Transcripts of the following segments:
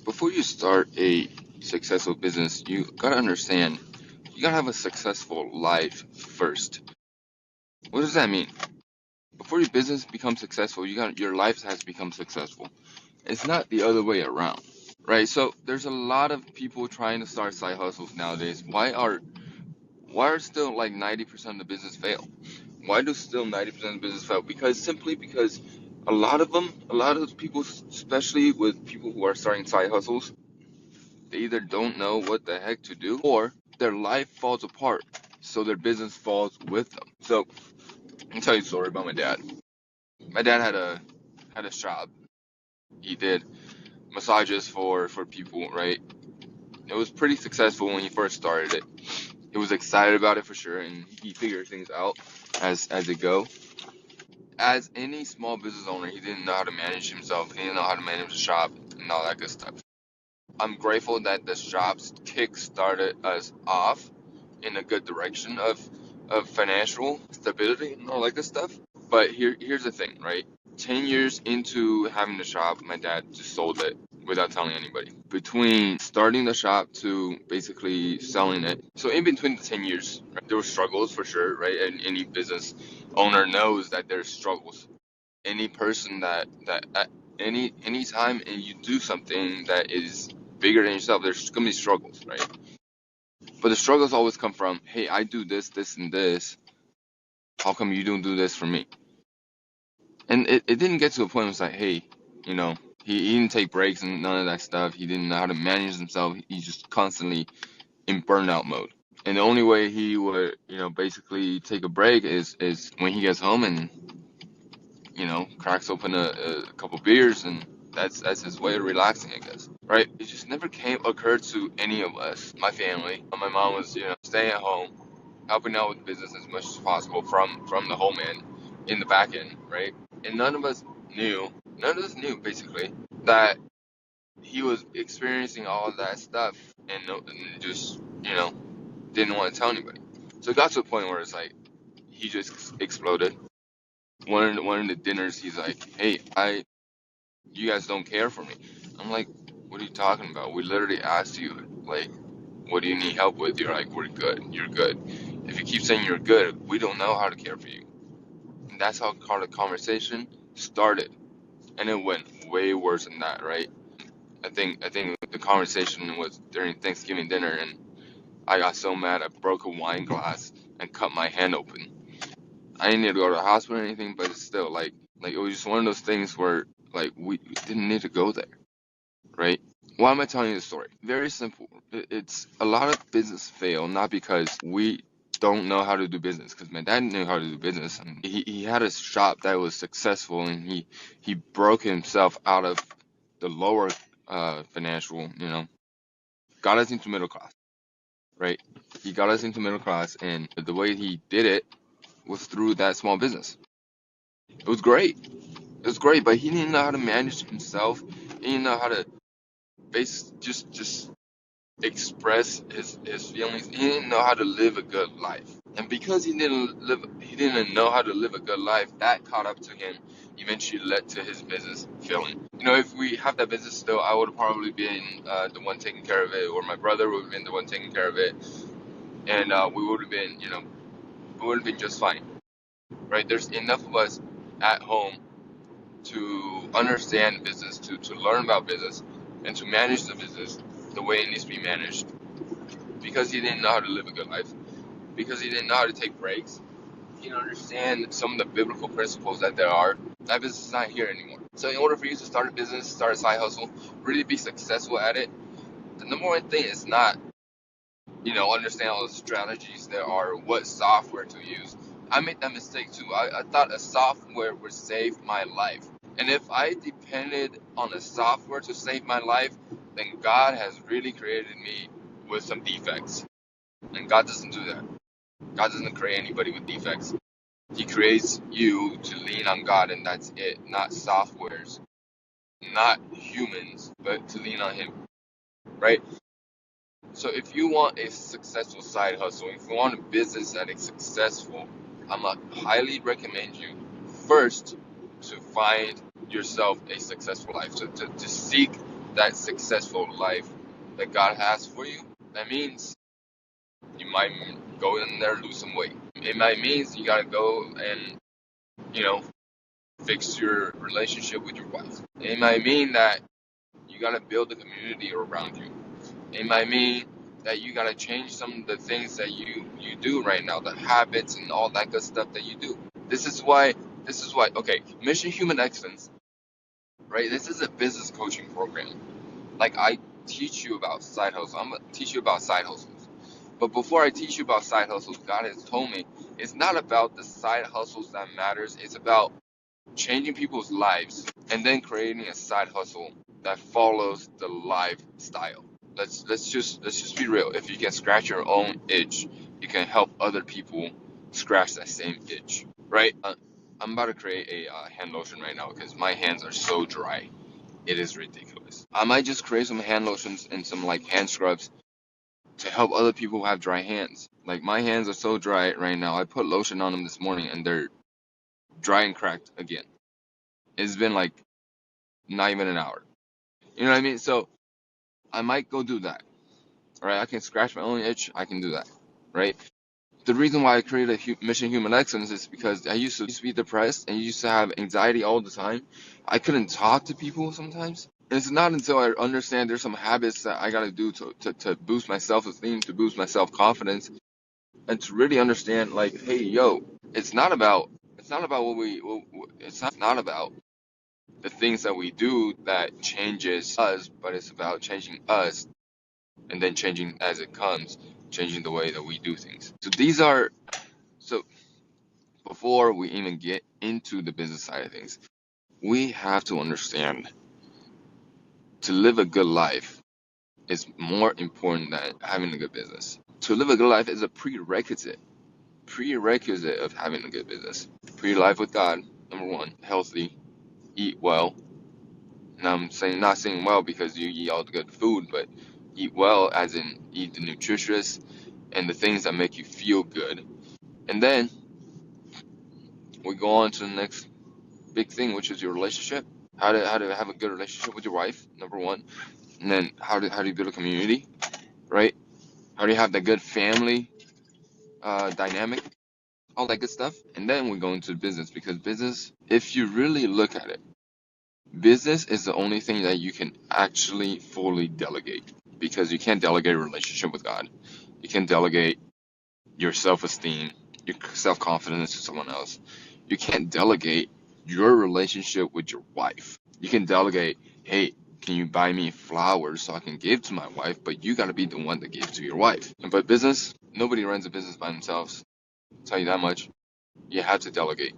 Before you start a successful business, you gotta understand you gotta have a successful life first. What does that mean? Before your business becomes successful, your life has to become successful. It's not the other way around, right? So there's a lot of people trying to start side hustles nowadays. Why are still like 90% of the business fail? Why do still 90% of the business fail? Because a lot of people, especially with people who are starting side hustles, they either don't know what the heck to do or their life falls apart, so their business falls with them. So let me tell you a story about my dad. My dad had a shop. He did massages for people, right? It was pretty successful when he first started it. He was excited about it for sure, and he figured things out as it go. As any small business owner, he didn't know how to manage himself. He didn't know how to manage the shop and all that good stuff. I'm grateful that the shops kick started us off in a good direction of financial stability and all that good stuff. But here's the thing, right? 10 years into having the shop, my dad just sold it without telling anybody. Between starting the shop to basically selling it, so in between the 10 years, right, there were struggles for sure, right? And any business owner knows that there's struggles. Any person that at any time and you do something that is bigger than yourself, there's gonna be struggles, right? But the struggles always come from, hey, I do this, this, and this. How come you don't do this for me? And it didn't get to a point where it's like, hey, you know, he didn't take breaks and none of that stuff. He didn't know how to manage himself. He's just constantly in burnout mode. And the only way he would, basically take a break is when he gets home and, cracks open a couple beers, and that's his way of relaxing, I guess. Right? It just never occurred to any of us, my family. My mom was, staying at home, helping out with business as much as possible from the home end in the back end, right? And knew, none of us knew basically that he was experiencing all of that stuff and just, didn't want to tell anybody. So it got to a point where it's like he just exploded. One of the dinners, he's like, "Hey, you guys don't care for me." I'm like, "What are you talking about? We literally asked you, like, what do you need help with?" You're like, "We're good. You're good." If you keep saying you're good, we don't know how to care for you. And that's how the conversation started, and it went way worse than that, right? I think the conversation was during Thanksgiving dinner, and I got so mad I broke a wine glass and cut my hand open. I didn't need to go to the hospital or anything, but it's still like it was just one of those things where like we didn't need to go there, right? Why am I telling you this story? Very simple. It's a lot of business fail not because we don't know how to do business, because my dad knew how to do business, and he had a shop that was successful, and he broke himself out of the lower financial, got us into middle class, right? He got us into middle class, and the way he did it was through that small business. It was great. It was great, but he didn't know how to manage himself. He didn't know how to just express his feelings. He didn't know how to live a good life. And because he didn't know how to live a good life, that caught up to him, eventually led to his business failing. If we have that business still, I would have probably been the one taking care of it, or my brother would have been the one taking care of it, and we would have been, we would have been just fine, right? There's enough of us at home to understand business, to learn about business, and to manage the business the way it needs to be managed. Because he didn't know how to live a good life, because he didn't know how to take breaks, he didn't understand some of the biblical principles that there are, that business is not here anymore. So in order for you to start a business, start a side hustle, really be successful at it, the number one thing is not, understand all the strategies there are, what software to use. I made that mistake too. I thought a software would save my life. And if I depended on a software to save my life, then God has really created me with some defects. And God doesn't do that. God doesn't create anybody with defects. He creates you to lean on God, and that's it. Not softwares, not humans, but to lean on Him, right? So if you want a successful side hustle, if you want a business that is successful, I'm gonna highly recommend you first to find yourself a successful life. So to seek that successful life that God has for you, that means you might go in there lose some weight. It might means you gotta go and, you know, fix your relationship with your wife. It might mean that you gotta build a community around you. It might mean that you gotta change some of the things that you do right now, the habits and all that good stuff that you do. This is why okay, Mission Human Excellence, right? This is a business coaching program. Like, I teach you about side hustles. I'm gonna teach you about side hustles. But before I teach you about side hustles, God has told me it's not about the side hustles that matters. It's about changing people's lives and then creating a side hustle that follows the lifestyle. Let's just be real. If you can scratch your own itch, you can help other people scratch that same itch, right? I'm about to create a hand lotion right now because my hands are so dry. It is ridiculous. I might just create some hand lotions and some like hand scrubs to help other people who have dry hands. Like, my hands are so dry right now. I put lotion on them this morning and they're dry and cracked again. It's been like not even an hour. You know what I mean? So I might go do that. Right? I can scratch my own itch. I can do that. Right? The reason why I created Mission Human Excellence is because I used to be depressed and used to have anxiety all the time. I couldn't talk to people sometimes. And it's not until I understand there's some habits that I gotta do to boost my self-esteem, to boost my self-confidence, and to really understand, like, hey, yo, it's not about not about the things that we do that changes us, but it's about changing us and then changing as it comes, changing the way that we do things. So before we even get into the business side of things, we have to understand to live a good life is more important than having a good business. To live a good life is a prerequisite of having a good business. Pre-life with God, number one, healthy, eat well. And I'm saying not saying well because you eat all the good food, but eat well as in eat the nutritious and the things that make you feel good. And then we go on to the next big thing, which is your relationship. How to have a good relationship with your wife, number one. And then how do you build a community, right? How do you have that good family dynamic, all that good stuff. And then we go into business, because business, if you really look at it, business is the only thing that you can actually fully delegate, because you can't delegate a relationship with God. You can delegate your self-esteem, your self-confidence to someone else. You can't delegate your relationship with your wife. You can delegate, hey, can you buy me flowers so I can give to my wife? But you got to be the one that gives to your wife. But business, nobody runs a business by themselves. I'll tell you that much. You have to delegate.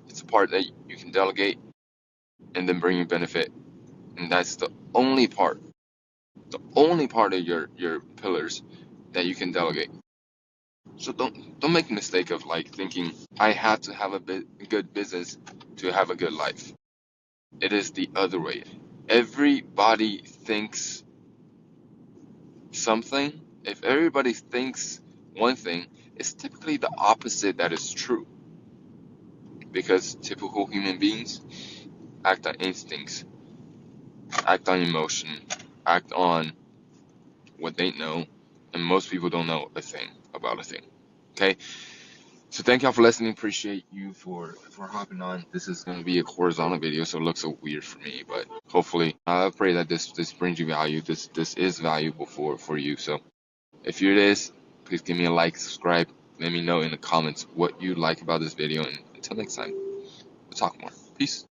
It's a part that you can delegate and then bring you benefit. And that's the only part of your pillars that you can delegate. So don't make the mistake of like thinking I have to have a good business to have a good life. It is the other way. Everybody thinks something. If everybody thinks one thing, it's typically the opposite that is true. Because typical human beings act on instincts, act on emotion, act on what they know, and most people don't know a thing about a thing. Okay? So thank y'all for listening. Appreciate you for hopping on. This is going to be a horizontal video, so it looks so weird for me, but hopefully I pray that this brings you value. This is valuable for you. So if it is, please give me a like, subscribe. Let me know in the comments what you like about this video, and until next time, we'll talk more. Peace.